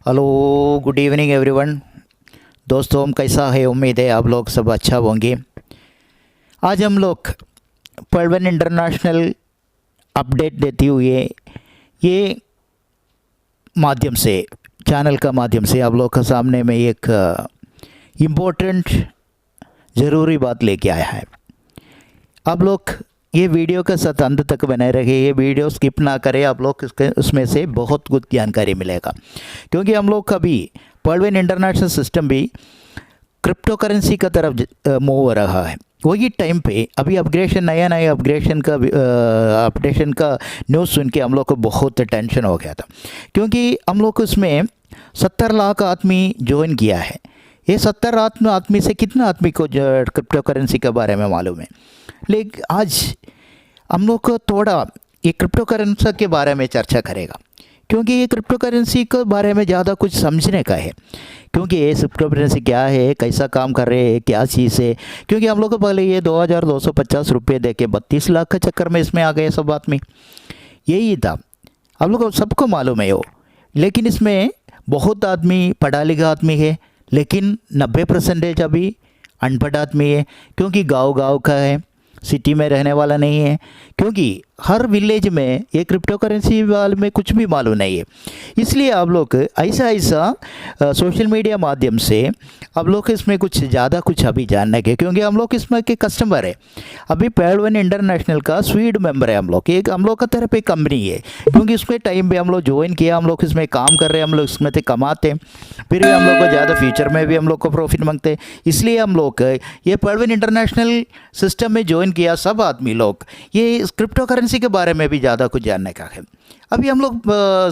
Hello, good evening everyone. दोस्तों, हम कैसा है? उम्मीद है आप लोग सब अच्छा होंगे। आज हम लोग पर्वन इंटरनेशनल अपडेट देते हुए ये माध्यम से, चैनल का माध्यम से आप लोग के सामने में एक इम्पोर्टेंट ज़रूरी बात लेके आया है। आप लोग ये वीडियो के साथ अंत तक बने रहिए, ये वीडियो स्किप ना करें। आप लोग उसमें से बहुत कुछ जानकारी मिलेगा, क्योंकि हम लोग का भी पर्वन इंटरनेशनल सिस्टम भी क्रिप्टो करेंसी की तरफ मूव हो रहा है। वही टाइम पे अभी नया अपग्रेडेशन का अपडेशन का न्यूज़ सुन के हम लोग को बहुत टेंशन हो गया था, क्योंकि हम लोग को इसमें 70 लाख आदमी ज्वाइन किया है। ये 70 आदमी से कितना आदमी को क्रिप्टो करेंसी के बारे में मालूम है? लेकिन आज हम लोग को थोड़ा ये क्रिप्टो करेंसी के बारे में चर्चा करेगा, क्योंकि ये क्रिप्टो करेंसी के बारे में ज़्यादा कुछ समझने का है। क्योंकि ये क्रिप्टो करेंसी क्या है, कैसा काम कर रहे हैं, क्या चीज़ है। क्योंकि हम लोग को पहले ये 2250 रुपये दे के 32 लाख के चक्कर में इसमें आ गए सब आदमी। यही था, हम लोग को सबको मालूम है वो। लेकिन इसमें बहुत आदमी पढ़ा लिखा आदमी है, लेकिन 90% अभी अनपढ़ आदमी है, क्योंकि गांव का है, सिटी में रहने वाला नहीं है। क्योंकि हर विलेज में ये क्रिप्टो करेंसी वाले में कुछ भी मालूम नहीं है। इसलिए आप लोग ऐसा सोशल मीडिया माध्यम से आप लोग इसमें कुछ ज़्यादा कुछ अभी जानने के, क्योंकि हम लोग इसमें के कस्टमर है। अभी पर्वन इंटरनेशनल का स्वीड मेंबर है हम लोग। एक हम लोग का तरफ एक कंपनी है, क्योंकि उसमें टाइम पे हम लोग ज्वाइन किया, हम लोग इसमें काम कर रहे हैं, हम लोग इसमें से कमाते हैं, फिर भी हम लोग को ज़्यादा फ्यूचर में भी हम लोग को प्रॉफिट मांगते हैं। इसलिए हम लोग ये पर्वन इंटरनेशनल सिस्टम में ज्वाइन किया सब आदमी लोग। ये क्रिप्टो करेंसी के बारे में भी ज़्यादा कुछ जानने का है। अभी हम लोग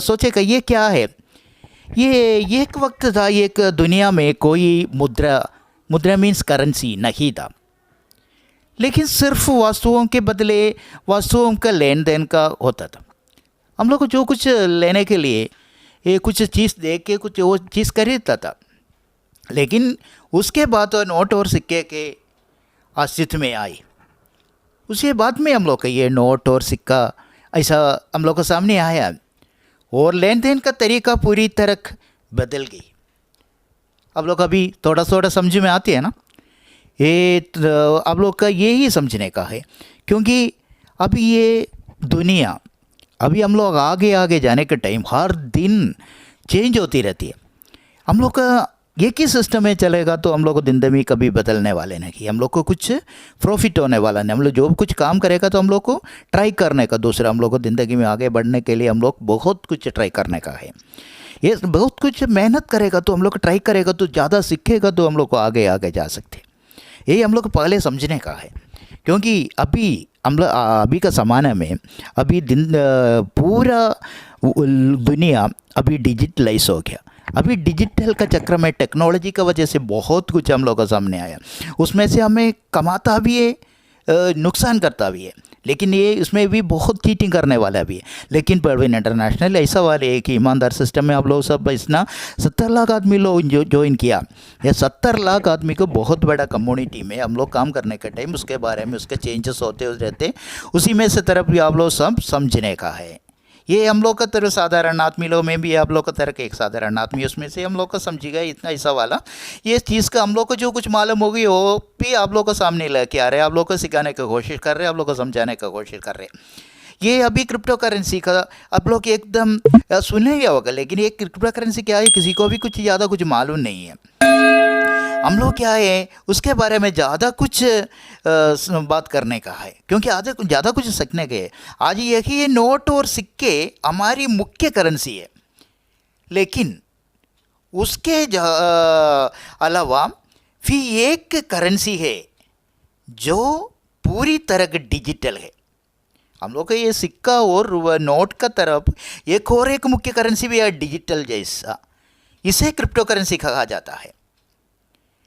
सोचे कि ये क्या है। ये एक वक्त था, एक दुनिया में कोई मुद्रा मीन्स करेंसी नहीं था, लेकिन सिर्फ वस्तुओं के बदले वस्तुओं का लेन देन का होता था। हम लोग को जो कुछ लेने के लिए ये कुछ चीज़ दे के कुछ वो चीज़ खरीदता था। लेकिन उसके बाद तो नोट और सिक्के के अस्तित्व में आई। उसके बाद में हम लोग का ये नोट और सिक्का ऐसा हम लोग के सामने आया, और लेन देन का तरीका पूरी तरह बदल गई। आप लोग अभी थोड़ा समझ में आती है ना? ये आप लोग का यही समझने का है, क्योंकि अभी ये दुनिया, अभी हम लोग आगे जाने के टाइम हर दिन चेंज होती रहती है। हम लोग का एक ही सिस्टम में चलेगा तो हम लोग को जिंदगी कभी बदलने वाले नहीं। हम लोग को कुछ प्रॉफिट होने वाला नहीं। हम लोग जो कुछ काम करेगा तो हम लोग को ट्राई करने का, दूसरा हम लोग को ज़िंदगी में आगे बढ़ने के लिए हम लोग बहुत कुछ ट्राई करने का है। ये बहुत कुछ मेहनत करेगा तो हम लोग ट्राई करेगा तो ज़्यादा सीखेगा तो हम लोग को आगे जा सकते। यही हम लोग को पहले समझने का है, क्योंकि अभी का ज़माने में अभी पूरा दुनिया अभी डिजिटलाइज हो गया। अभी डिजिटल का चक्र में टेक्नोलॉजी की वजह से बहुत कुछ हम लोगों के सामने आया। उसमें से हमें कमाता भी है, नुकसान करता भी है, लेकिन ये इसमें भी बहुत चीटिंग करने वाला भी है। लेकिन पर्वन इंटरनेशनल ऐसा वाले एक ईमानदार सिस्टम में आप लोग सब इतना 70 लाख आदमी लोग जो ज्वाइन किया। ये 70 लाख आदमी को बहुत बड़ा कम्युनिटी में हम लोग काम करने के टाइम उसके बारे में उसके चेंजेस होते रहते, उसी में से तरफ भी आप लोग सब समझने का है। ये हम लोग का तरह साधारण आदमी लोग में भी आप लोग का तरह के एक साधारण आदमी, उसमें से हम लोग को समझिएगा इतना ऐसा वाला ये चीज़ का हम लोग को जो कुछ मालूम होगी वो भी आप लोग को सामने लेके आ रहे हैं, आप लोग को सिखाने की कोशिश कर रहे हैं, आप लोग को समझाने की कोशिश कर रहे हैं। ये अभी क्रिप्टो करेंसी का आप लोग एकदम सुने ही होगा, लेकिन ये क्रिप्टो करेंसी क्या है किसी को भी कुछ ज़्यादा कुछ मालूम नहीं है। हम लोग क्या है उसके बारे में ज़्यादा कुछ बात करने का है, क्योंकि आज ज़्यादा कुछ सीखने के। आज यही नोट और सिक्के हमारी मुख्य करेंसी है, लेकिन उसके अलावा फिर एक करेंसी है जो पूरी तरह डिजिटल है। हम लोग का ये सिक्का और नोट का तरफ एक मुख्य करेंसी भी है डिजिटल जैसा, इसे क्रिप्टो करेंसी कहा जाता है।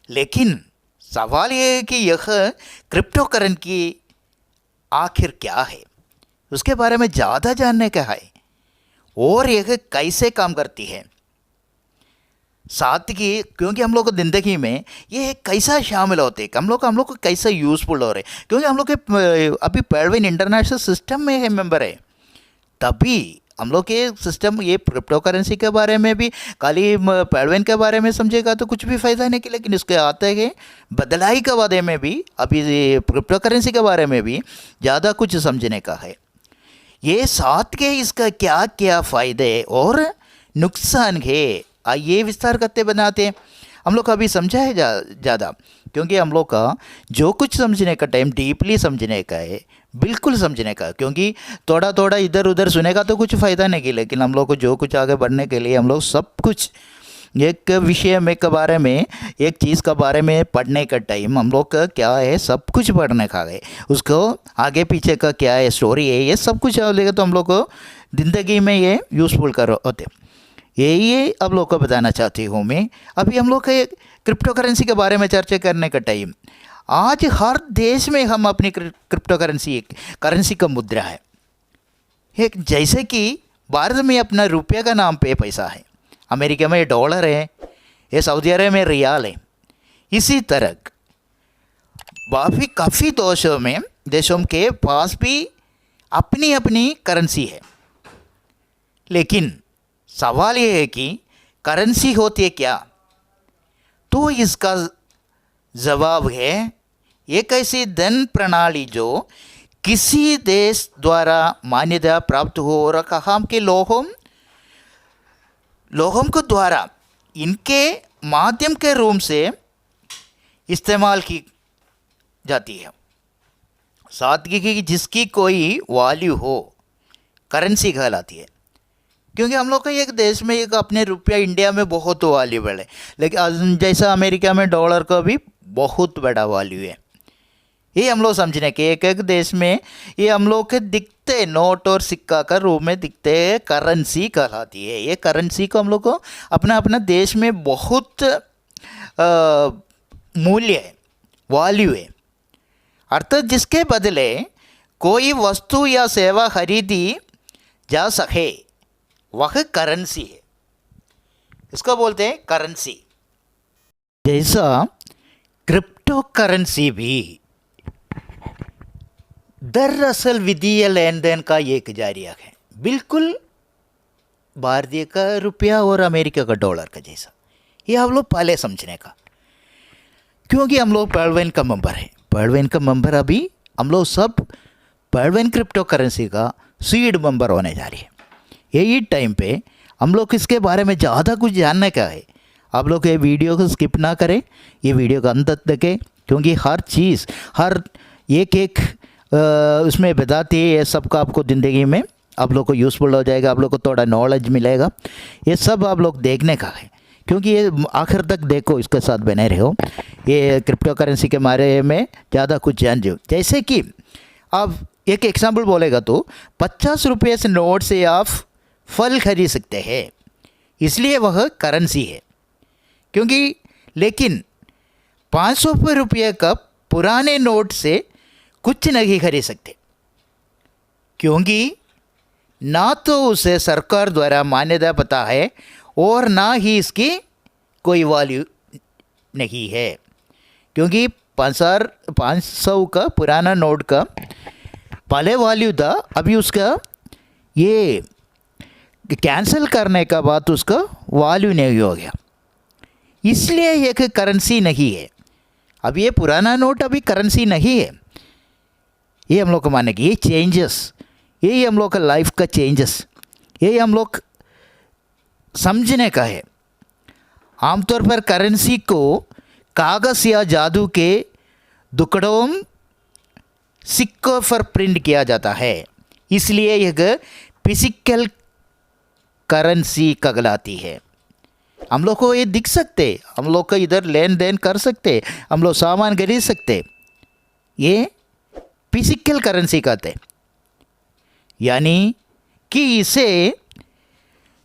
लेकिन सवाल ये है कि यह क्रिप्टो करेंसी आखिर क्या है, उसके बारे में ज़्यादा जानने का है, और यह कैसे काम करती है। साथ ही क्योंकि हम लोग को ज़िंदगी में ये कैसा शामिल होते हैं, हम लोग को कैसा यूज़फुल हो रहे हैं, क्योंकि हम लोग के अभी पर्वन इंटरनेशनल सिस्टम में है मेंबर है, तभी हम लोग ये सिस्टम, ये क्रिप्टो करेंसी के बारे में भी खाली पेडवेन के बारे में समझेगा तो कुछ भी फ़ायदा नहीं कि, लेकिन इसके आते हैं बदलाई के बारे में भी, अभी क्रिप्टो करेंसी के बारे में भी ज़्यादा कुछ समझने का है। ये साथ के इसका क्या क्या फ़ायदे और नुकसान है, आइए विस्तार करते बनाते हैं। हम लोग अभी समझा है ज़्यादा, क्योंकि हम लोग का जो कुछ समझने का टाइम डीपली समझने का है, बिल्कुल समझने का, क्योंकि थोड़ा थोड़ा इधर उधर सुनेगा तो कुछ फ़ायदा नहीं की, लेकिन हम लोग को जो कुछ आगे बढ़ने के लिए हम लोग सब कुछ एक विषय में के बारे में, एक चीज़ के बारे में पढ़ने का टाइम हम लोग का क्या है, सब कुछ पढ़ने का है, उसको आगे पीछे का क्या है स्टोरी है, ये सब कुछ लेगा तो हम लोग को ज़िंदगी में ये यूज़फुल कर होते। यही आप लोग को बताना चाहती हूँ मैं। अभी हम लोग के क्रिप्टो करेंसी के बारे में चर्चा करने का टाइम, आज हर देश में हम अपनी क्रिप्टो करेंसी का मुद्रा है। एक जैसे कि भारत में अपना रुपये का नाम पे पैसा है, अमेरिका में डॉलर है, ये सऊदी अरब में रियाल है। इसी तरह काफ़ी देशों के पास भी अपनी अपनी करेंसी है, लेकिन सवाल ये है कि करेंसी होती है क्या? तो इसका जवाब है एक ऐसी धन प्रणाली जो किसी देश द्वारा मान्यता प्राप्त हो और कहा कि लोगों को द्वारा इनके माध्यम के रूप से इस्तेमाल की जाती है। सादगी की जिसकी कोई वैल्यू हो, करेंसी कहलाती है। क्योंकि हम लोग का एक देश में एक अपने रुपया इंडिया में बहुत वैल्यूबल है, लेकिन जैसा अमेरिका में डॉलर का भी बहुत बड़ा वैल्यू है। ये हम लोग समझने के एक एक देश में ये हम लोग के दिखते नोट और सिक्का का रूप में दिखते करेंसी कहलाती है। ये करेंसी को हम लोग को अपना अपना देश में बहुत मूल्य है, वैल्यू है। अर्थात जिसके बदले कोई वस्तु या सेवा खरीदी जा सके वह करेंसी है, इसको बोलते हैं करेंसी। जैसा क्रिप्टो करेंसी भी दरअसल वित्तीय लेन देन का एक जरिया है, बिल्कुल भारतीय का रुपया और अमेरिका का डॉलर का जैसा। ये हम लोग पहले समझने का, क्योंकि हम लोग पेडवेन का मेंबर है। पेडवेन का मेंबर अभी हम लोग सब पेडवेन क्रिप्टो करेंसी का सीड मेंबर होने जा रही है। यही टाइम पे हम लोग इसके बारे में ज़्यादा कुछ जानने का है। आप लोग ये वीडियो को स्किप ना करें, ये वीडियो का अंत तक देखें, क्योंकि हर चीज़ हर एक उसमें बताती है। ये सब का आपको ज़िंदगी में आप लोग को यूज़फुल हो जाएगा, आप लोग को थोड़ा नॉलेज मिलेगा। ये सब आप लोग देखने का है, क्योंकि ये आखिर तक देखो, इसके साथ बने रहो। ये क्रिप्टो करेंसी के बारे में ज़्यादा कुछ जान जो, जैसे कि आप एक एग्जाम्पल बोलेगा तो 50 रुपये से नोट से आप फल खरीद सकते हैं, इसलिए वह करेंसी है। क्योंकि लेकिन 500 रुपये का पुराने नोट से कुछ नहीं खरीद सकते, क्योंकि ना तो उसे सरकार द्वारा मान्यता पता है और ना ही इसकी कोई वैल्यू नहीं है। क्योंकि 500 का पुराना नोट का पहले वैल्यू था, अभी उसका ये कैंसिल करने का बाद उसका वैल्यू नहीं हो गया, इसलिए एक करेंसी नहीं है। अब ये पुराना नोट अभी करेंसी नहीं है। ये हम लोग को माने कि ये चेंजेस, यही हम लोग का लाइफ का चेंजेस, यही हम लोग समझने का है। आमतौर पर करेंसी को कागज़ या जादू के टुकड़ों सिक्कों पर प्रिंट किया जाता है, इसलिए यह फिजिकल करेंसी कहलाती है। हम लोग को ये दिख सकते, हम लोग का इधर लेन देन कर सकते, हम लोग सामान खरीद सकते, ये फिजिकल करेंसी कहते। यानी कि इसे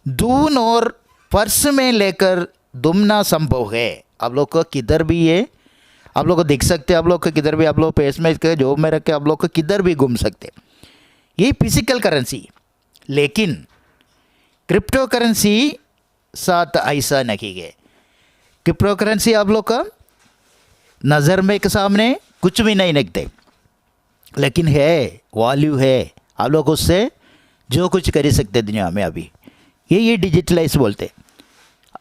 दून और पर्स में लेकर घूमना संभव है। आप लोग को किधर भी ये आप लोग को दिख सकते, आप लोग को किधर भी, आप लोग पेस में जॉब में रख के आप लोग को किधर भी घूम सकते, ये फिजिकल करेंसी। लेकिन क्रिप्टो करेंसी साथ ऐसा नहीं है। क्रिप्टो करेंसी आप लोग का नज़र में के सामने कुछ भी नहीं दिखते, लेकिन है वैल्यू है, आप लोग उससे जो कुछ कर ही सकते दुनिया में अभी, ये डिजिटलाइज बोलते।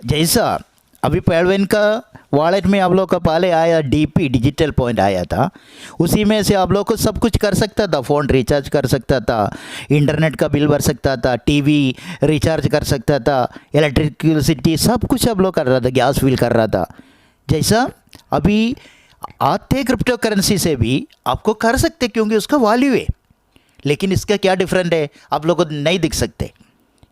जैसा अभी पेलवेन का वॉलेट में आप लोग का पहले आया डीपी डिजिटल पॉइंट आया था, उसी में से आप लोग को सब कुछ कर सकता था। फ़ोन रिचार्ज कर सकता था, इंटरनेट का बिल भर सकता था, टीवी रिचार्ज कर सकता था, इलेक्ट्रिसिटी सब कुछ आप लोग कर रहा था, गैस फिल कर रहा था। जैसा अभी आते क्रिप्टो करेंसी से भी आपको कर सकते, क्योंकि उसका वैल्यू है। लेकिन इसका क्या डिफरेंट है आप लोग को नहीं दिख सकते।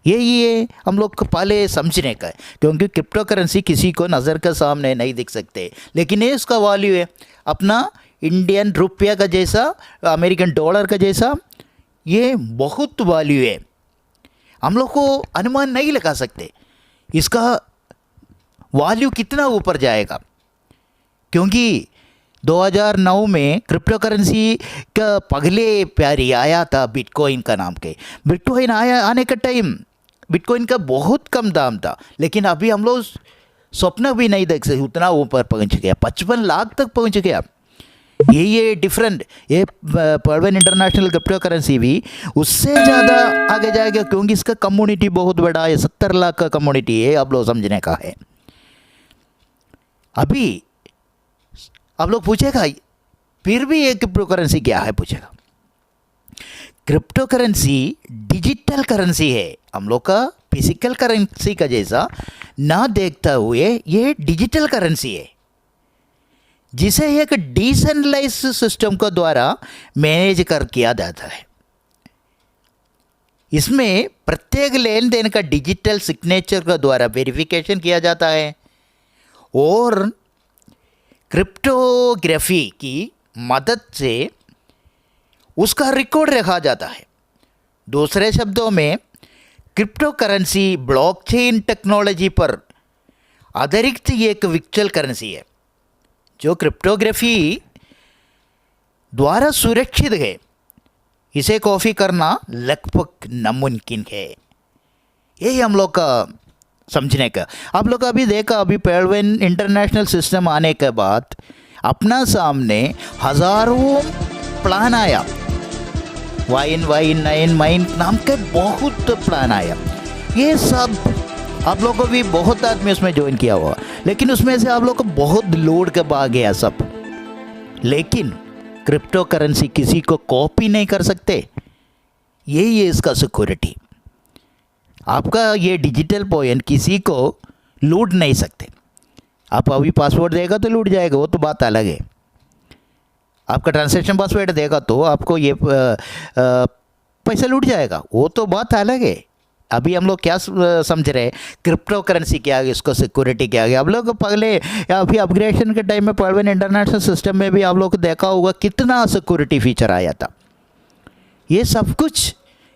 ये हम लोग को पहले समझने का है, क्योंकि क्रिप्टो करेंसी किसी को नज़र के सामने नहीं दिख सकते, लेकिन ये उसका वैल्यू है। अपना इंडियन रुपया का जैसा, अमेरिकन डॉलर का जैसा, ये बहुत वैल्यू है। हम लोग को अनुमान नहीं लगा सकते इसका वैल्यू कितना ऊपर जाएगा, क्योंकि 2009 में क्रिप्टो करेंसी का पहले प्यारी आया था बिटकॉइन का नाम के। बिटकॉइन आने का टाइम बिटकॉइन का बहुत कम दाम था, लेकिन अभी हम लोग स्वप्न भी नहीं देख सकते, उतना ऊपर पहुंच गया, 55 लाख तक पहुंच गया। ये डिफरेंट, ये पेलवेन इंटरनेशनल क्रिप्टो करेंसी भी उससे ज़्यादा आगे जाएगा, क्योंकि इसका कम्युनिटी बहुत बड़ा है, 70 लाख का कम्युनिटी है, आप लोग समझने का है। अभी आप लोग पूछेगा फिर भी ये क्रिप्टो करेंसी क्या है, पूछेगा। क्रिप्टो करेंसी डिजिटल करेंसी है, हम लोग का फिजिकल करेंसी का जैसा ना देखता हुए ये डिजिटल करेंसी है, जिसे एक डिसेंट्रलाइज सिस्टम के द्वारा मैनेज कर किया जाता है। इसमें प्रत्येक लेन देन का डिजिटल सिग्नेचर के द्वारा वेरिफिकेशन किया जाता है और क्रिप्टोग्राफी की मदद से उसका रिकॉर्ड रखा जाता है। दूसरे शब्दों में क्रिप्टो करेंसी ब्लॉकचेन टेक्नोलॉजी पर आधारित एक वर्चुअल करेंसी है, जो क्रिप्टोग्राफी द्वारा सुरक्षित है। इसे कॉपी करना लगभग नामुमकिन है। यही हम लोग का समझने का। आप लोग अभी देखा, अभी पेलवेन इंटरनेशनल सिस्टम आने के बाद अपना सामने हज़ारों प्लान आया, वाइन माइन नाम के बहुत प्लान आया। ये सब आप लोग को भी बहुत आदमी उसमें ज्वाइन किया हुआ, लेकिन उसमें से आप लोग को बहुत लोड के भाग गया सब। लेकिन क्रिप्टो करेंसी किसी को कॉपी नहीं कर सकते, यही है इसका सिक्योरिटी। आपका ये डिजिटल पॉइंट किसी को लूट नहीं सकते। आप अभी पासवर्ड देगा तो लूट जाएगा, वो तो बात अलग है। आपका ट्रांजैक्शन पासवर्ड देगा तो आपको ये पैसा लूट जाएगा, वो तो बात अलग है। अभी हम लोग क्या समझ रहे हैं, क्रिप्टो करेंसी क्या है, इसको सिक्योरिटी क्या है। आप लोग पहले अभी अपग्रेडेशन के टाइम में पेलवेन इंटरनेशनल सिस्टम में भी आप लोग को देखा होगा कितना सिक्योरिटी फीचर आया था। ये सब कुछ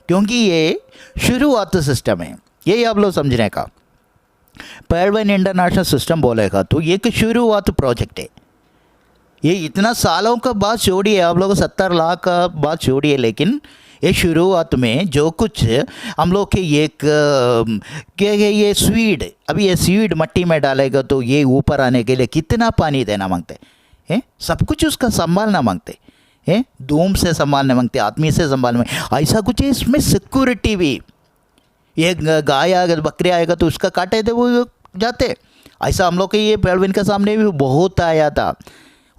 क्योंकि ये शुरुआत सिस्टम है, यही आप लोग समझने का। पेलवेन इंटरनेशनल सिस्टम बोलेगा तो ये एक शुरुआत प्रोजेक्ट है। ये इतना सालों का बात छोड़िए, आप लोग 70 लाख का बात छोड़िए, लेकिन ये शुरुआत में जो कुछ हम लोग के एक क्या है, ये सीड, अभी ये सीड मट्टी में डालेगा तो ये ऊपर आने के लिए कितना पानी देना मांगते हैं, सब कुछ उसका संभालना मांगते हैं, धूम से संभालने मांगते, आदमी से संभालने मांगते। ऐसा कुछ है इसमें सिक्योरिटी भी। ये गाय आएगा, बकरी आएगा तो उसका काटे थे वो जाते। ऐसा हम लोग के ये पेलवेन के सामने भी बहुत आया था।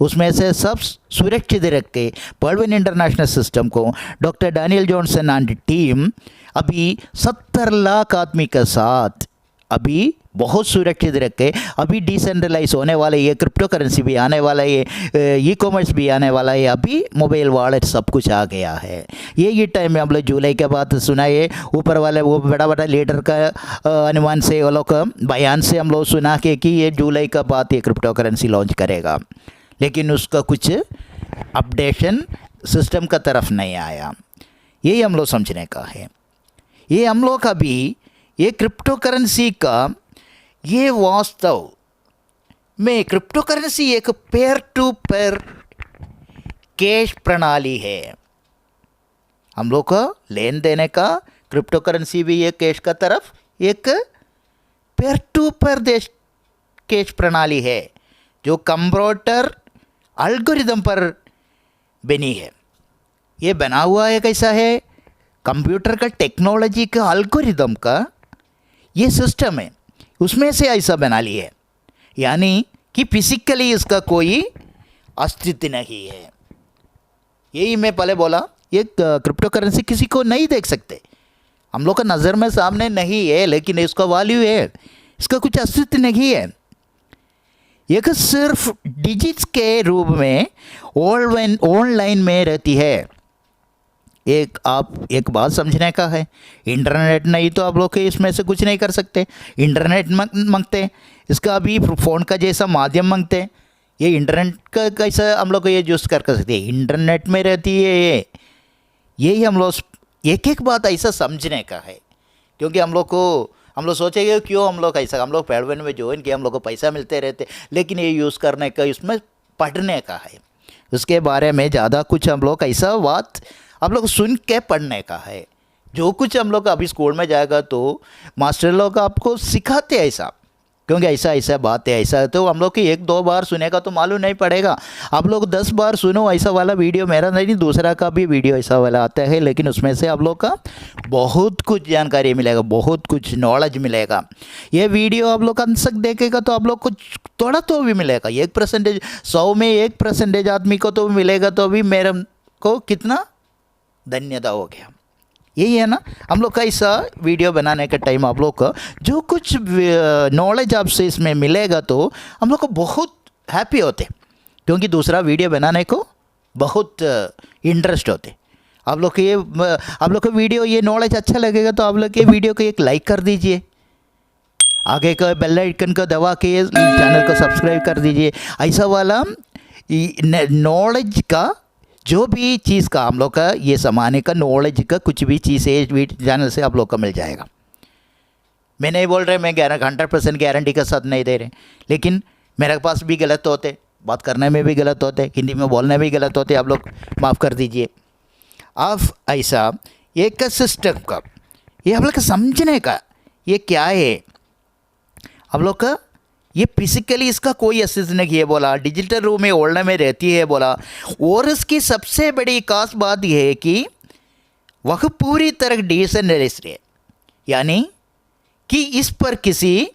उसमें से सब सुरक्षित रख के पेलवेन इंटरनेशनल सिस्टम को doctor Daniel Johnson and team अभी 70 लाख आदमी के साथ अभी बहुत सुरक्षित रख के अभी डिसेंट्रलाइज होने वाले, ये क्रिप्टो करेंसी भी आने वाला है, ये ई कॉमर्स भी आने वाला है, अभी मोबाइल वॉलेट सब कुछ आ गया है। ये टाइम में हम लोग जुलाई के बाद सुना है, ऊपर वाले वो बड़ा बड़ा लीडर का अनुमान से, वो लोग बयान से हम लोग सुना के कि ये जुलाई का बाद ये क्रिप्टो करेंसी लॉन्च करेगा, लेकिन उसका कुछ अपडेशन सिस्टम का तरफ नहीं आया। यही हम लोग समझने का है। ये हम लोग अभी ये क्रिप्टो करेंसी का ये वास्तव में क्रिप्टो करेंसी एक पेयर टू पेयर कैश प्रणाली है। हम लोग का लेन देने का क्रिप्टो करेंसी भी एक कैश का तरफ एक पेयर टू पेयर कैश प्रणाली है, जो कंप्यूटर एल्गोरिदम पर बनी है। ये बना हुआ है कैसा है, कंप्यूटर का टेक्नोलॉजी का अल्गोरिदम का ये सिस्टम है, उसमें से ऐसा बना लिया है, यानी कि फिजिकली इसका कोई अस्तित्व नहीं है। यही मैं पहले बोला, ये क्रिप्टो करेंसी किसी को नहीं देख सकते, हम लोग का नज़र में सामने नहीं है, लेकिन इसका वैल्यू है, इसका कुछ अस्तित्व नहीं है। एक सिर्फ डिजिट्स के रूप में ऑनलाइन में रहती है। आप एक बात समझने का है, इंटरनेट नहीं तो आप लोग के इसमें से कुछ नहीं कर सकते। इंटरनेट मांगते, इसका अभी फ़ोन का जैसा माध्यम मांगते, ये इंटरनेट का कैसा हम लोग को ये यूज़ कर सकते हैं, इंटरनेट में रहती है ये। यही हम लोग एक एक बात ऐसा समझने का है, क्योंकि हम लोग सोचेंगे क्यों हम लोग ऐसा, हम लोग पेडवन में ज्वाइन किया, हम लोग को पैसा मिलते रहते, लेकिन ये यूज़ करने का, इसमें पढ़ने का है, उसके बारे में ज़्यादा कुछ हम लोग ऐसा बात आप लोग सुन के पढ़ने का है। जो कुछ हम लोग अभी स्कूल में जाएगा तो मास्टर लोग आपको सिखाते ऐसा, क्योंकि ऐसा ऐसा बात है, ऐसा है, तो हम लोग की 1-2 बार सुनेगा तो मालूम नहीं पड़ेगा। आप लोग 10 बार सुनो ऐसा वाला वीडियो, मेरा नहीं दूसरा का भी वीडियो ऐसा वाला आता है, लेकिन उसमें से आप लोग का बहुत कुछ जानकारी मिलेगा, बहुत कुछ नॉलेज मिलेगा। ये वीडियो आप लोग अंत तक देखेगा तो आप लोग को थोड़ा तो भी मिलेगा, 1%, 100 में 1% आदमी को तो मिलेगा, तो अभी मेरे को कितना धन्यता हो गया। यही है ना, हम लोग का ऐसा वीडियो बनाने के टाइम आप लोग को जो कुछ नॉलेज आपसे इसमें मिलेगा तो हम लोग को बहुत हैप्पी होते, क्योंकि दूसरा वीडियो बनाने को बहुत इंटरेस्ट होते। आप लोग को वीडियो ये नॉलेज अच्छा लगेगा तो आप लोग के वीडियो को एक लाइक कर दीजिए, आगे का बेल आइकन को दबा के चैनल को सब्सक्राइब कर दीजिए। ऐसा वाला नॉलेज का जो भी चीज़ का हम लोग का ये समाने का नॉलेज का कुछ भी चीज़ है चैनल से आप लोग को मिल जाएगा। मैं नहीं बोल रहे, मैं 100% गारंटी के साथ नहीं दे रहे, लेकिन मेरे पास भी गलत होते, बात करने में भी गलत होते, हिंदी में बोलने में भी गलत होते, आप लोग माफ़ कर दीजिए। आप ऐसा एक सिस्टम का ये आप लोग का समझने का ये क्या है, आप लोग का ये फिजिकली इसका कोई अस्तित्व नहीं है बोला, डिजिटल रूप में ओढ़ने में रहती है बोला, और इसकी सबसे बड़ी खास बात यह है कि वह पूरी तरह डिसेंट्रलाइज्ड है, यानी कि इस पर किसी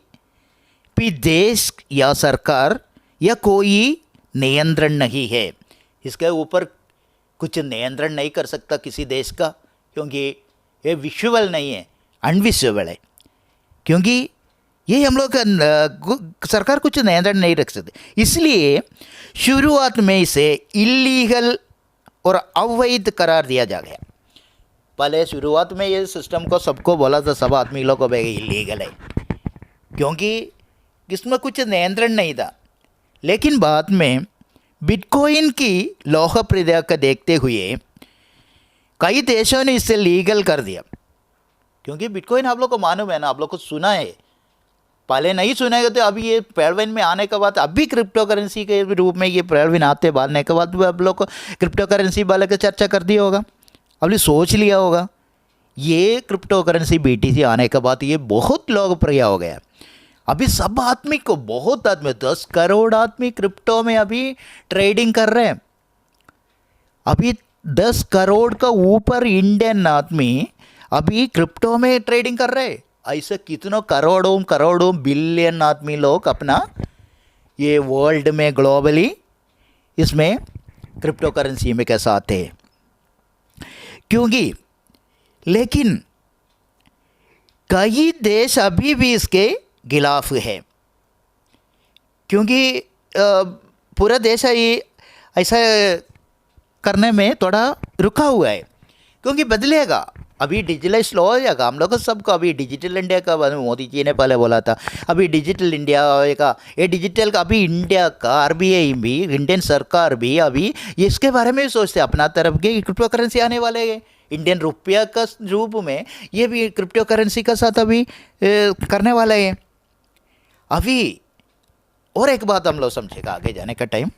भी देश या सरकार या कोई नियंत्रण नहीं है, इसके ऊपर कुछ नियंत्रण नहीं कर सकता किसी देश का, क्योंकि ये विजुअल नहीं है, अनविजुअल है। क्योंकि ये हम लोग सरकार कुछ नियंत्रण नहीं रख सकते, इसलिए शुरुआत में इसे इलीगल और अवैध करार दिया जा गया। पहले शुरुआत में ये सिस्टम को सबको बोला था, सब आदमी लोग को इलीगल है, क्योंकि इसमें कुछ नियंत्रण नहीं था। लेकिन बाद में बिटकॉइन की लोकप्रियता को देखते हुए कई देशों ने इसे लीगल कर दिया, क्योंकि बिटकॉइन आप लोग को मालूम है ना, आप लोग को सुना है, पहले नहीं सुनेगा तो अभी ये पेडवन में आने के बाद अभी क्रिप्टो करेंसी के रूप में ये पेडवन आते बांधने के बाद आप लोग को क्रिप्टो करेंसी वाले का चर्चा कर दिया होगा, अभी सोच लिया होगा। ये क्रिप्टो करेंसी BTC आने के बाद ये बहुत लोकप्रिय हो गया। अभी सब आदमी को, बहुत आदमी, 10 करोड़ आदमी क्रिप्टो में अभी ट्रेडिंग कर रहे हैं। अभी 10 करोड़ का ऊपर इंडियन आदमी अभी क्रिप्टो में ट्रेडिंग कर रहे हैं। ऐसे कितनों करोड़ों बिलियन आदमी लोग अपना ये वर्ल्ड में ग्लोबली इसमें क्रिप्टो करेंसी में कैसा आते हैं, क्योंकि लेकिन कई देश अभी भी इसके खिलाफ है, क्योंकि पूरा देश ये ऐसा करने में थोड़ा रुका हुआ है, क्योंकि बदलेगा, अभी डिजिटलाइज हो जाएगा। हम लोग सबको अभी डिजिटल इंडिया का मोदी जी ने पहले बोला था, अभी डिजिटल इंडिया का, ये डिजिटल का अभी इंडिया का RBI भी, इंडियन सरकार भी अभी इसके बारे में सोचते हैं, अपना तरफ के क्रिप्टो करेंसी आने वाले है, इंडियन रुपया का रूप में ये भी क्रिप्टो करेंसी का साथ अभी करने वाला है। अभी और एक बात हम लोग समझेगा आगे जाने का टाइम,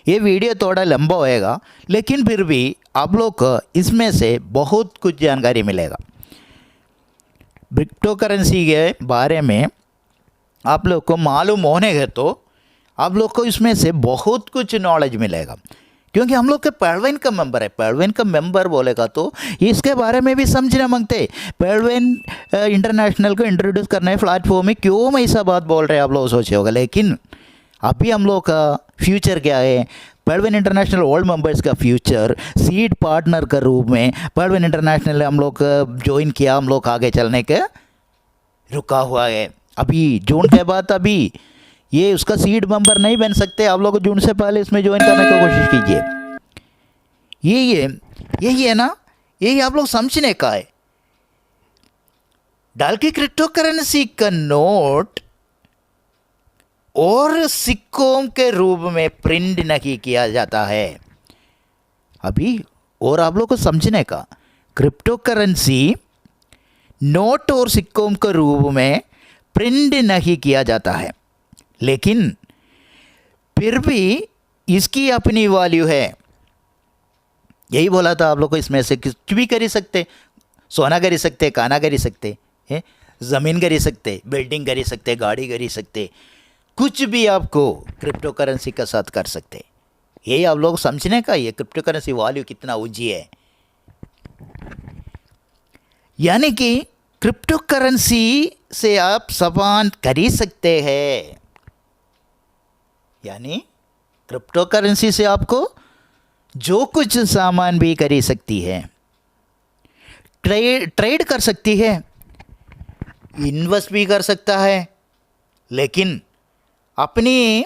ये वीडियो थोड़ा लंबा होएगा, लेकिन फिर भी आप लोग को इसमें से बहुत कुछ जानकारी मिलेगा। क्रिप्टो करेंसी के बारे में आप लोग को मालूम होने के तो आप लोग को इसमें से बहुत कुछ नॉलेज मिलेगा, क्योंकि हम लोग के पहलवे इनकम मेंबर है। पहलवे इनकम मेंबर बोलेगा तो इसके बारे में भी समझना मांगते। पहलवे इंटरनेशनल को इंट्रोड्यूस करना है प्लेटफॉर्म में, क्यों मैं ऐसा बात बोल रहे हैं आप लोग सोचे होगा। लेकिन अभी हम लोग का फ्यूचर क्या है, पहलवेन इंटरनेशनल ओल्ड मेंबर्स का फ्यूचर सीड पार्टनर के रूप में पहलवेन इंटरनेशनल हम लोग ज्वाइन किया, हम लोग आगे चलने के रुका हुआ है। अभी जून के बाद अभी ये उसका सीड मेंबर नहीं बन सकते। आप लोग जून से पहले इसमें ज्वाइन करने की कोशिश कीजिए। यही है ना, यही आप लोग समझने का है। डाल के क्रिप्टो करेंसी का नोट और सिक्कों के रूप में प्रिंट नहीं किया जाता है अभी। और आप लोग को समझने का, क्रिप्टो करेंसी नोट और सिक्कों के रूप में प्रिंट नहीं किया जाता है, लेकिन फिर भी इसकी अपनी वैल्यू है। यही बोला था आप लोग को, इसमें से कुछ भी कर सकते, सोना कर सकते, खाना कर सकते हैं, ज़मीन कर सकते, बिल्डिंग कर सकते, गाड़ी कर सकते, कुछ भी आपको क्रिप्टो करेंसी के साथ कर सकते। यही आप लोग समझने का, ये क्रिप्टो करेंसी वैल्यू कितना ऊंची है। यानी कि क्रिप्टो करेंसी से आप सामान खरीद सकते हैं। यानी क्रिप्टो करेंसी से आपको जो कुछ सामान भी खरीद सकती है, ट्रेड कर सकती है, इन्वेस्ट भी कर सकता है, लेकिन अपनी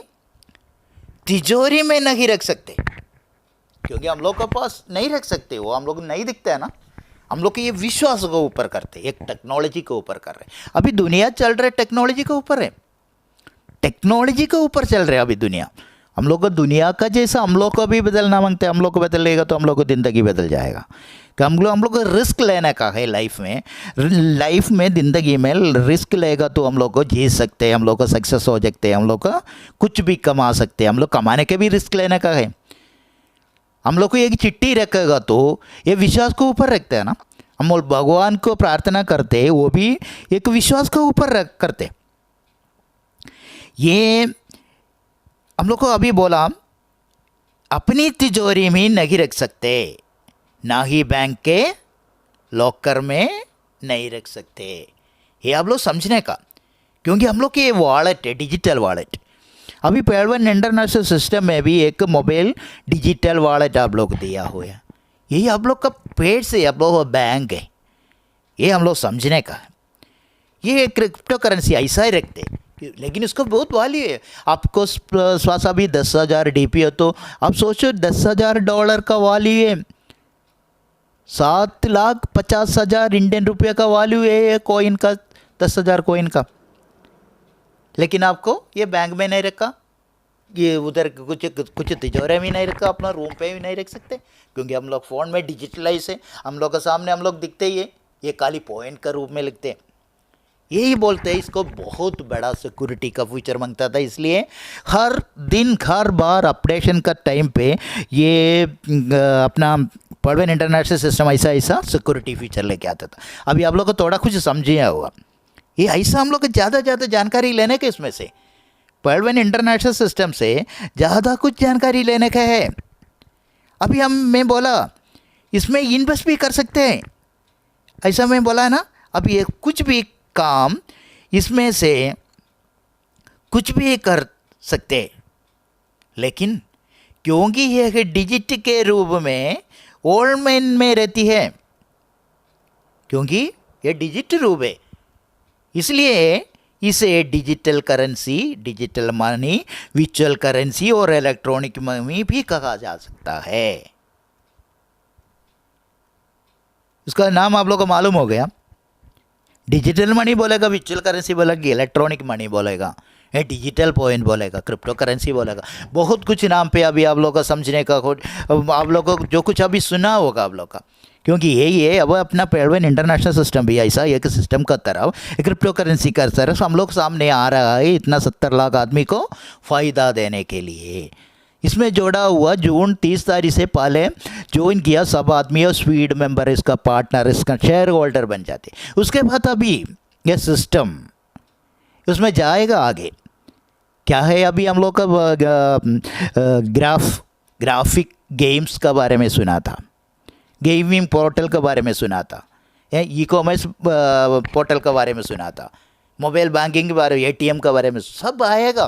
तिजोरी में नहीं रख सकते, क्योंकि हम लोग के पास नहीं रख सकते, वो हम लोग नहीं दिखता है ना। हम लोग ये विश्वास के ऊपर करते, एक टेक्नोलॉजी के ऊपर कर रहे। अभी दुनिया चल रहे टेक्नोलॉजी के ऊपर है, टेक्नोलॉजी के ऊपर चल रहे अभी दुनिया। हम लोग को दुनिया का जैसा हम लोग को भी बदलना मांगते हैं। हम लोग को बदलेगा तो हम लोग को ज़िंदगी बदल जाएगा। कि हम लोग को रिस्क लेने का है लाइफ में ज़िंदगी में रिस्क लेगा तो हम लोग को जीत सकते हैं, हम लोग को सक्सेस हो सकते हैं, हम लोग का कुछ भी कमा सकते हैं। हम लोग कमाने के भी रिस्क लेने का है। हम लोग को एक चिट्ठी रखेगा तो ये विश्वास को ऊपर रखते हैं ना। हम लोग भगवान को प्रार्थना करते हैं, वो भी एक विश्वास को ऊपर करते। ये हम लोग को अभी बोला अपनी तिजोरी में नहीं रख सकते, ना ही बैंक के लॉकर में नहीं रख सकते। ये आप लोग समझने का, क्योंकि हम लोग के ये वॉलेट है, डिजिटल वॉलेट। अभी पहलवेन इंटरनेशनल सिस्टम में भी एक मोबाइल डिजिटल वॉलेट आप लोग दिया हुआ है। यही आप लोग का पेड़ से आप लोग बैंक है, ये हम लोग समझने का है। ये क्रिप्टो करेंसी ऐसा ही रखते, लेकिन इसको बहुत वैल्यू है। आपको स्वासा भी 10,000 DP है, तो आप सोचो $10,000 का वैल्यू है, 7,50,000 इंडियन रुपये का वैल्यू है कॉइन का, 10,000 कॉइन का। लेकिन आपको ये बैंक में नहीं रखा, ये उधर कुछ तिजोरे में नहीं रखा, अपना रूम पे भी नहीं रख सकते, क्योंकि हम लोग फ़ोन में डिजिटलाइज है। हम लोग के सामने हम लोग दिखते ही ये खाली पॉइंट का रूप में लिखते हैं। यही बोलते हैं, इसको बहुत बड़ा सिक्योरिटी का फीचर मांगता था। इसलिए हर दिन हर बार अपडेशन का टाइम पे ये अपना पहलवेन इंटरनेशनल सिस्टम ऐसा सिक्योरिटी फीचर लेके आता था। अभी आप लोग को थोड़ा कुछ समझिए होगा, ये ऐसा हम लोग को ज़्यादा जानकारी लेने के, इसमें से पहलवेन इंटरनेशनल सिस्टम से ज़्यादा कुछ जानकारी लेने का है। अभी मैं बोला इसमें इन्वेस्ट भी कर सकते हैं, ऐसा मैं बोला है ना। अभी ये कुछ भी काम इसमें से कुछ भी कर सकते, लेकिन क्योंकि यह डिजिट के रूप में ओल्ड मैन में रहती है, क्योंकि यह डिजिट रूप है, इसलिए इसे digital currency, digital money, virtual currency और इलेक्ट्रॉनिक मनी भी कहा जा सकता है। उसका नाम आप लोगों को मालूम हो गया। डिजिटल मनी बोलेगा, वर्चुअल करेंसी बोलेगा, इलेक्ट्रॉनिक मनी बोलेगा, ये डिजिटल पॉइंट बोलेगा, क्रिप्टो करेंसी बोलेगा, बहुत कुछ नाम पे अभी आप लोग का समझने का, आप लोग को जो कुछ अभी सुना होगा आप लोग का, क्योंकि यही है। अब अपना पहलवेन इंटरनेशनल सिस्टम भी ऐसा एक सिस्टम का तरफ, क्रिप्टो करेंसी का तरफ हम लोग सामने आ रहा है, इतना 70 लाख आदमी को फ़ायदा देने के लिए। इसमें जोड़ा हुआ जून 30 तारीख से पहले ज्वाइन किया सब आदमी और स्वीड मेंबर, इसका पार्टनर, इसका शेयर होल्डर बन जाते। उसके बाद अभी ये सिस्टम उसमें जाएगा आगे। क्या है अभी हम लोग का ग्राफिक गेम्स के बारे में सुना था, गेमिंग पोर्टल के बारे में सुना था, ई कॉमर्स पोर्टल के बारे में सुना था, मोबाइल बैंकिंग के बारे में, एटीएम के बारे में सब आएगा।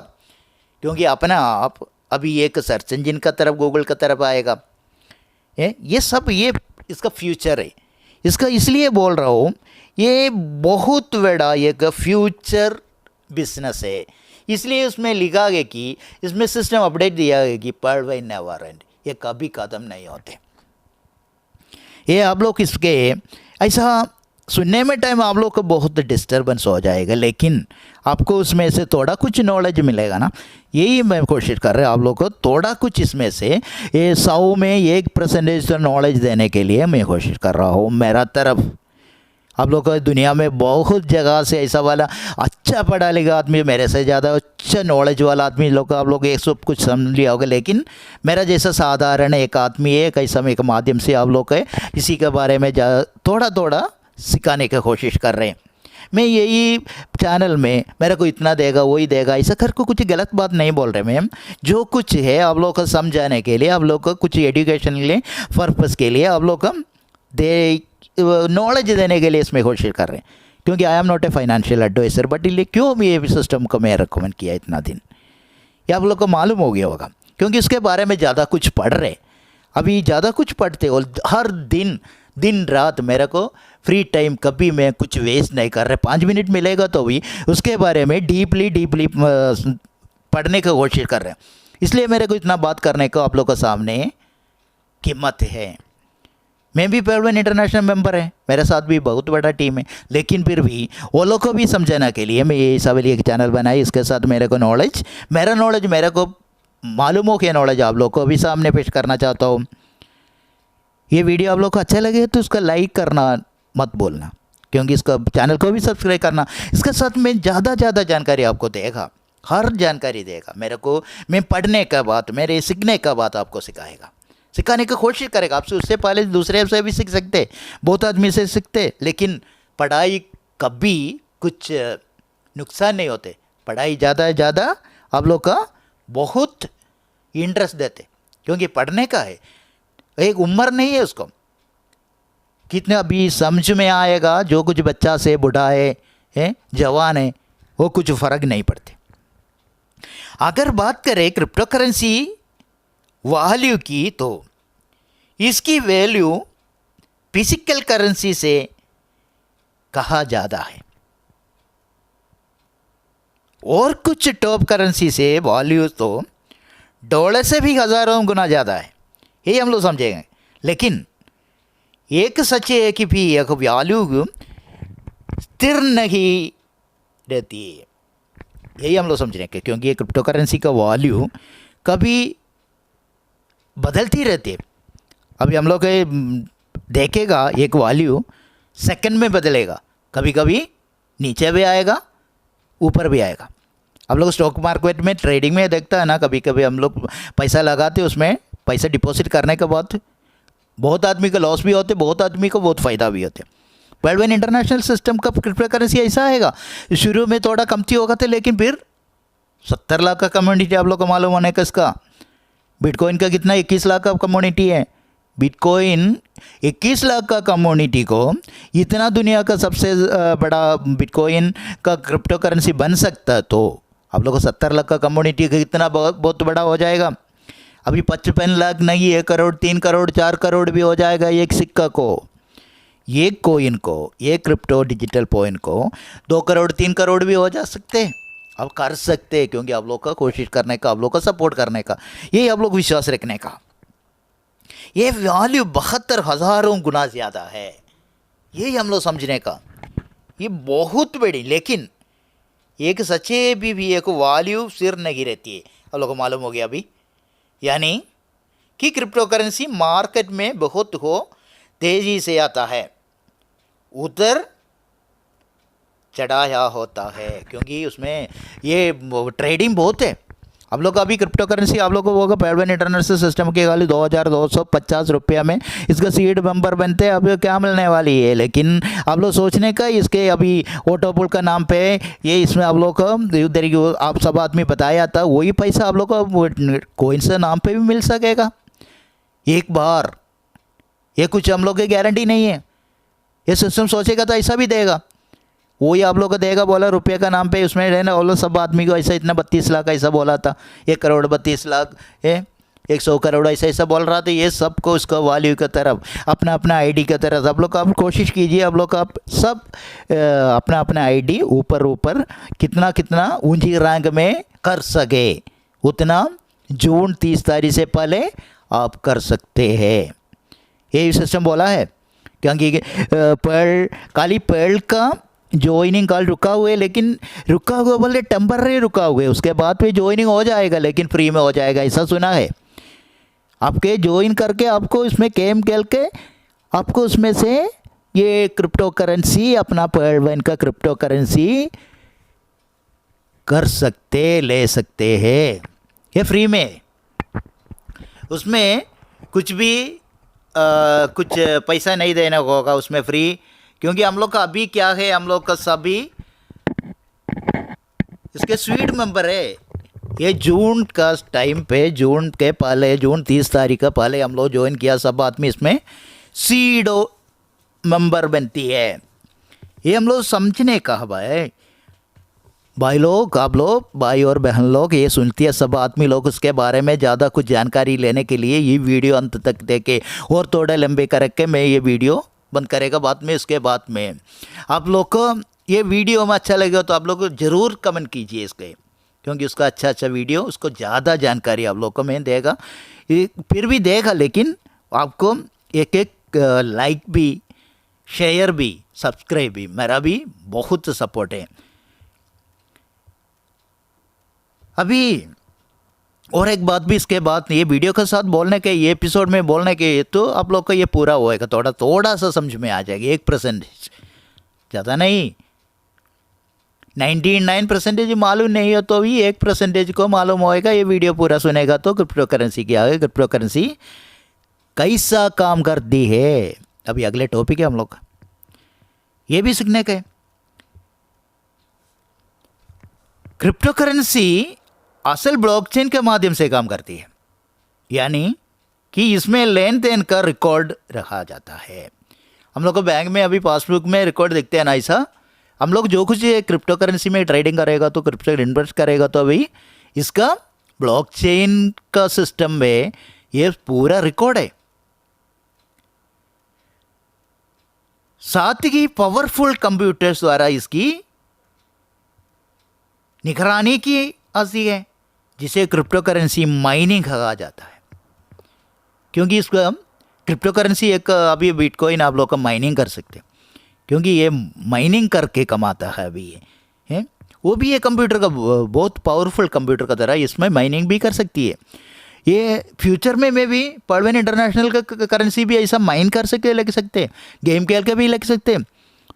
क्योंकि अपना आप अभी एक सर्च इंजन का तरफ, गूगल का तरफ आएगा। ये सब ये इसका फ्यूचर है। इसका इसलिए बोल रहा हूँ, ये बहुत बड़ा एक फ्यूचर बिजनेस है। इसलिए उसमें लिखा गया कि इसमें सिस्टम अपडेट दिया गया कि पर नेवर एंड, ये कभी ख़त्म नहीं होते। ये आप लोग इसके ऐसा सुनने में टाइम आप लोग को बहुत डिस्टर्बेंस हो जाएगा, लेकिन आपको उसमें से थोड़ा कुछ नॉलेज मिलेगा ना। यही मैं कोशिश कर रहा हूँ आप लोग को थोड़ा कुछ इसमें से ये 100 में 1% नॉलेज देने के लिए मैं कोशिश कर रहा हूँ मेरा तरफ। आप लोग को दुनिया में बहुत जगह से ऐसा वाला अच्छा पढ़ा लिखा आदमी, मेरे से ज़्यादा अच्छा नॉलेज वाला आदमी लोग आप लोग एक सब कुछ समझ लिया होगा, लेकिन मेरा जैसा साधारण एक आदमी है, कैसा एक माध्यम से आप लोग के इसी के बारे में थोड़ा थोड़ा सिखाने की कोशिश कर रहे हैं। मैं यही चैनल में मेरे को इतना देगा वही देगा ऐसा कर को कुछ गलत बात नहीं बोल रहे मैम। जो कुछ है आप लोग को समझाने के लिए, आप लोग को कुछ एजुकेशन के लिए पर्पज़ के लिए आप लोग को नॉलेज देने के लिए इसमें कोशिश कर रहे हैं। क्योंकि I am not a financial adviser, but इसलिए क्यों ये सिस्टम को मैं रिकमेंड किया इतना दिन, ये आप लोग को मालूम हो गया होगा। क्योंकि इसके बारे में ज़्यादा कुछ पढ़ रहे, अभी ज़्यादा कुछ पढ़ते और हर दिन दिन रात मेरे को फ्री टाइम कभी मैं कुछ वेस्ट नहीं कर रहे। 5 मिनट मिलेगा तो भी उसके बारे में डीपली पढ़ने की कोशिश कर रहे हैं। इसलिए मेरे को इतना बात करने को आप लोग के सामने कीमत है। मैं भी पेलवन इंटरनेशनल मेंबर है, मेरे साथ भी बहुत बड़ा टीम है, लेकिन फिर भी वो लोग को भी समझाने के लिए मैं ये सवाल एक चैनल बनाई। इसके साथ मेरे को मेरा नॉलेज मेरे को मालूम हो के नॉलेज आप लोग को भी सामने पेश करना चाहता हूँ। ये वीडियो आप लोग को अच्छा लगे तो उसका लाइक करना मत बोलना, क्योंकि इसका चैनल को भी सब्सक्राइब करना। इसके साथ मैं ज़्यादा जानकारी आपको देगा, हर जानकारी देगा मेरे को। मैं पढ़ने का बात, मेरे सीखने का बात आपको सिखाएगा, सिखाने की कोशिश करेगा। आपसे उससे पहले दूसरे से भी सीख सकते, बहुत आदमी से सीखते, लेकिन पढ़ाई कभी कुछ नुकसान नहीं होते। पढ़ाई ज़्यादा आप लोग का बहुत इंटरेस्ट देते, क्योंकि पढ़ने का है, एक उम्र नहीं है उसको। कितने अभी समझ में आएगा, जो कुछ बच्चा से बूढ़ा है जवान है, वो कुछ फ़र्क नहीं पड़ते। अगर बात करें क्रिप्टो करेंसी वैल्यू की, तो इसकी वैल्यू फिजिकल करेंसी से कहा ज़्यादा है, और कुछ टॉप करेंसी से वैल्यू तो डॉलर से भी हज़ारों गुना ज़्यादा है। यही हम लोग समझेंगे। लेकिन एक सच है कि भी एक वैल्यू स्थिर नहीं रहती है, यही हम लोग समझेंगे। क्योंकि ये क्रिप्टो करेंसी का वैल्यू कभी बदलती रहती है। अभी हम लोग देखेगा एक वैल्यू सेकंड में बदलेगा, कभी कभी नीचे भी आएगा ऊपर भी आएगा। हम लोग स्टॉक मार्केट में ट्रेडिंग में देखता है ना, कभी कभी हम लोग पैसा लगाते, उसमें पैसा डिपॉजिट करने के बाद बहुत आदमी का लॉस भी होते, बहुत आदमी को बहुत फ़ायदा भी होते। पेलवन इंटरनेशनल सिस्टम का क्रिप्टो करेंसी ऐसा आएगा, शुरू में थोड़ा कमती होगा था, लेकिन फिर 70 लाख का कम्युनिटी आप लोग को मालूम होने का। इसका बिटकॉइन का कितना 21 लाख का कम्युनिटी है। बिटकॉइन 21 लाख का कम्युनिटी को इतना दुनिया का सबसे बड़ा बिटकॉइन का क्रिप्टो करेंसी बन सकता है, तो आप लोग को 70 लाख का कम्युनिटी का कितना बहुत बड़ा हो जाएगा। अभी 55 लाख नहीं, 1 करोड़ 3 करोड़ 4 करोड़ भी हो जाएगा एक सिक्का को, एक कोइन को, एक क्रिप्टो डिजिटल कॉइन को 2 करोड़ 3 करोड़ भी हो जा सकते। आप कर सकते, क्योंकि आप लोग का कोशिश करने का, आप लोग का सपोर्ट करने का, यही आप लोग विश्वास रखने का। ये वैल्यू 72,000 गुना ज़्यादा है, यही हम लोग समझने का। ये बहुत बड़ी, लेकिन एक सच्चे भी एक वैल्यू सिर नहीं रहती है, आप लोग को मालूम हो गया अभी। यानी कि क्रिप्टो करेंसी मार्केट में बहुत तेज़ी से आता है, उधर चढ़ाया होता है, क्योंकि उसमें ये ट्रेडिंग बहुत है। आप लोग अभी क्रिप्टो करेंसी आप लोग को होगा पेलवन इंटरनेशनल सिस्टम के खाली 2250 रुपया में इसका सीड मेंबर बनते हैं। अभी क्या मिलने वाली है, लेकिन आप लोग सोचने का इसके अभी ऑटोपुल का नाम पे ये इसमें आप लोग को उधर आप सब आदमी बताया था, वही पैसा आप लोग को कोइन से नाम पे भी मिल सकेगा। एक बार। ये कुछ हम लोग की गारंटी नहीं है। ये सिस्टम सोचेगा तो ऐसा भी देगा, वही आप लोग को देगा। बोला रुपये का नाम पे उसमें रहना, वो लोग सब आदमी को ऐसा इतना 32 लाख ऐसा बोला था, 1 करोड़ 32 लाख है, 100 करोड़ ऐसा ऐसा बोल रहा था। ये सबको उसका वैल्यू की तरफ, अपना अपना आईडी की तरफ आप लोग आप कोशिश कीजिए। आप लोग आप सब अपना अपना आईडी ऊपर ऊपर कितना कितना ऊंची रैंक में कर सके उतना जून 30 तारीख से पहले आप कर सकते हैं। ये सिस्टम बोला है, क्योंकि खाली पर्ल का ज्वाइनिंग कॉल रुका हुए, लेकिन रुका हुआ बोले टेम्पररी रुका हुए, उसके बाद भी ज्वाइनिंग हो जाएगा, लेकिन फ्री में हो जाएगा, ऐसा सुना है। आपके ज्वाइन करके आपको इसमें गेम खेल के आपको उसमें से ये क्रिप्टो करेंसी, अपना पर्ल का क्रिप्टो करेंसी कर सकते, ले सकते हैं, ये फ्री में। उसमें कुछ भी कुछ पैसा नहीं देना होगा उसमें, फ्री। क्योंकि हम लोग का अभी क्या है, हम लोग का सभी इसके स्वीट मेंबर है। ये जून का टाइम पे, जून के पहले, जून 30 तारीख का पहले हम लोग ज्वाइन किया सब आदमी इसमें सीडो मेंबर बनती है। ये हम लोग समझने का भाई लोग, आप लोग भाई और बहन लोग ये सुनती है सब आदमी लोग, उसके बारे में ज़्यादा कुछ जानकारी लेने के लिए ये वीडियो अंत तक देखे, और थोड़ा लंबे करके मैं ये वीडियो बंद करेगा बाद में। उसके बाद में आप लोग को ये वीडियो में अच्छा लगेगा तो आप लोग ज़रूर कमेंट कीजिए इसके, क्योंकि उसका अच्छा वीडियो उसको ज़्यादा जानकारी आप लोग को मैं देगा। फिर भी देगा, लेकिन आपको एक एक लाइक भी, शेयर भी, सब्सक्राइब भी, मेरा भी बहुत सपोर्ट है। अभी और एक बात भी इसके बाद ये वीडियो के साथ बोलने के, ये एपिसोड में बोलने के, तो आप लोग को ये पूरा होएगा, थोड़ा सा समझ में आ जाएगी, 1%, ज़्यादा नहीं। 99% मालूम नहीं हो तो भी 1% को मालूम होएगा। ये वीडियो पूरा सुनेगा तो क्रिप्टो करेंसी क्या है, क्रिप्टो करेंसी कैसा काम करती है। अभी अगले टॉपिक है हम लोग का, ये भी सीखने का है। क्रिप्टो करेंसी असल ब्लॉकचेन के माध्यम से काम करती है, यानी कि इसमें लेन देन का रिकॉर्ड रखा जाता है। हम लोग को बैंक में अभी पासबुक में रिकॉर्ड दिखते हैं ना, ऐसा हम लोग जो कुछ ये क्रिप्टो करेंसी में ट्रेडिंग करेगा तो क्रिप्टो इन्वेस्ट करेगा तो अभी इसका ब्लॉकचेन का सिस्टम में ये पूरा रिकॉर्ड है। साथ ही पावरफुल कंप्यूटर्स द्वारा इसकी निगरानी की आती है, जिसे क्रिप्टो करेंसी माइनिंग कहा जाता है। क्योंकि इसका क्रिप्टो करेंसी एक अभी बिटकॉइन आप लोग का माइनिंग कर सकते हैं, क्योंकि ये माइनिंग करके कमाता है अभी ये है। वो भी ये कंप्यूटर का बहुत पावरफुल कंप्यूटर का तरह इसमें माइनिंग भी कर सकती है। ये फ्यूचर में भी पर्लवेन इंटरनेशनल का करेंसी भी ऐसा माइन कर सकते, लग सकते, गेम खेल के भी लग सकते,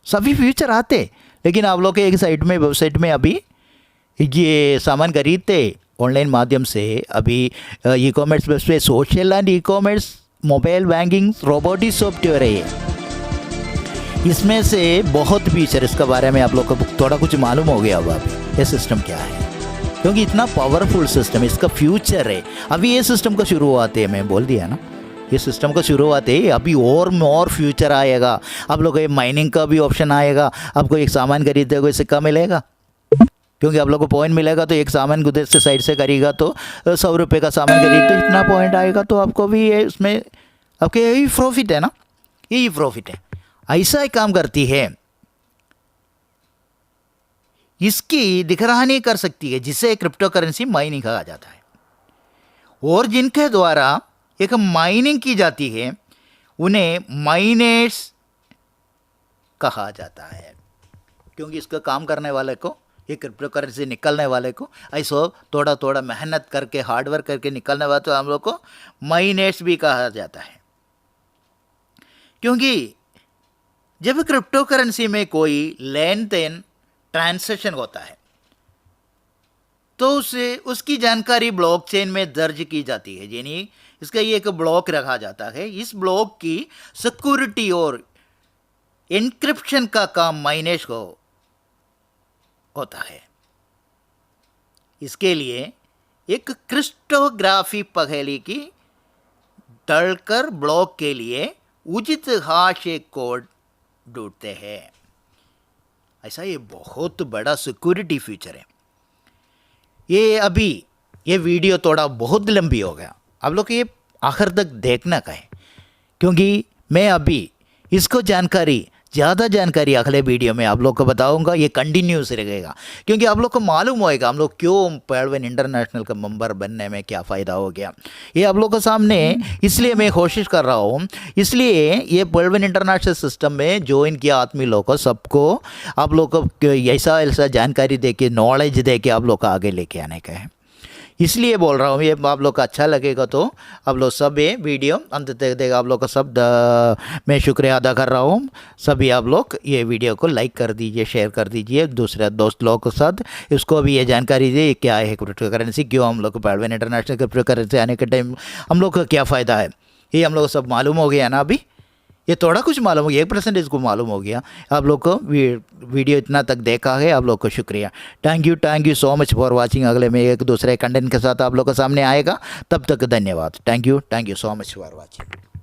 सभी फ्यूचर आते। लेकिन आप लोग के एक साइट में, वेबसाइट में अभी ये सामान खरीदते ऑनलाइन माध्यम से, अभी ई कॉमर्स पे, social and e commerce, mobile banking, robotic software है ये। इसमें से बहुत फीचर इसके बारे में आप लोग को थोड़ा कुछ मालूम हो गया होगा अभी ये सिस्टम क्या है, क्योंकि इतना पावरफुल सिस्टम इसका फ्यूचर है। अभी ये सिस्टम का शुरुआत है, मैं बोल दिया ना, ये सिस्टम का शुरुआत है। अभी और फ्यूचर आएगा। आप लोग को ये माइनिंग का भी ऑप्शन आएगा। आपको एक सामान खरीदते हुए सिक्का मिलेगा, क्योंकि आप लोग को पॉइंट मिलेगा। तो एक सामान उधर से साइड से करेगा तो 100 रुपये का सामान खरीदते इतना पॉइंट आएगा, तो आपको भी ये उसमें आपके यही प्रॉफिट है ना, यही प्रॉफिट है। ऐसा ही काम करती है, इसकी निगरानी कर सकती है, जिसे क्रिप्टो करेंसी माइनिंग कहा जाता है। और जिनके द्वारा एक माइनिंग की जाती है उन्हें माइनर्स कहा जाता है, क्योंकि इसका काम करने वाले को, ये क्रिप्टो करेंसी निकलने वाले को, ऐसा थोड़ा थोड़ा मेहनत करके, हार्डवर्क करके निकलने वाले, तो हम लोग को माइनर्स भी कहा जाता है। क्योंकि जब क्रिप्टो करेंसी में कोई लेन देन, ट्रांजैक्शन होता है, तो उसे उसकी जानकारी ब्लॉकचेन में दर्ज की जाती है, यानी इसका ये एक ब्लॉक रखा जाता है। इस ब्लॉक की सिक्योरिटी और एन्क्रिप्शन का काम माइनर्स को होता है। इसके लिए एक क्रिप्टोग्राफी पहेली की तलकर ब्लॉक के लिए उचित हाशिए कोड ढूंढते हैं। ऐसा ये बहुत बड़ा सिक्योरिटी फीचर है। ये वीडियो थोड़ा बहुत लंबी हो गया, आप लोग ये आखिर तक देखना का है, क्योंकि मैं अभी इसको ज़्यादा जानकारी अगले वीडियो में आप लोग को बताऊंगा। ये कंटिन्यूस रहेगा, क्योंकि आप लोग को मालूम होएगा हम लोग क्यों पर्लवैन इंटरनेशनल का मेंबर बनने में क्या फ़ायदा हो गया। ये आप लोग के सामने इसलिए मैं कोशिश कर रहा हूँ, इसलिए ये पर्लवैन इंटरनेशनल सिस्टम में ज्वाइन किया आदमी लोग को सबको आप लोग को ऐसा जानकारी दे के, नॉलेज दे के आप लोग को आगे लेके आने का है। इसलिए बोल रहा हूँ, ये आप लोग को अच्छा लगेगा तो आप लोग सब ये वीडियो अंत तक देगा। आप लोग का सब मैं शुक्रिया अदा कर रहा हूँ। सभी आप लोग ये वीडियो को लाइक कर दीजिए, शेयर कर दीजिए दूसरे दोस्त लोगों के साथ, इसको भी ये जानकारी दे क्या है क्रिप्टो करेंसी, क्यों हम लोग को पर्लवैन इंटरनेशनल क्रिप्टो करेंसी आने के टाइम हम लोग को क्या फ़ायदा है, ये हम लोग को सब मालूम हो गया ना। अभी ये थोड़ा कुछ मालूम हो गया, 1% को मालूम हो गया। आप लोग को वीडियो इतना तक देखा है, आप लोग को शुक्रिया। Thank you so much for watching. अगले में एक दूसरे कंटेंट के साथ आप लोग के सामने आएगा, तब तक धन्यवाद। Thank you so much for watching.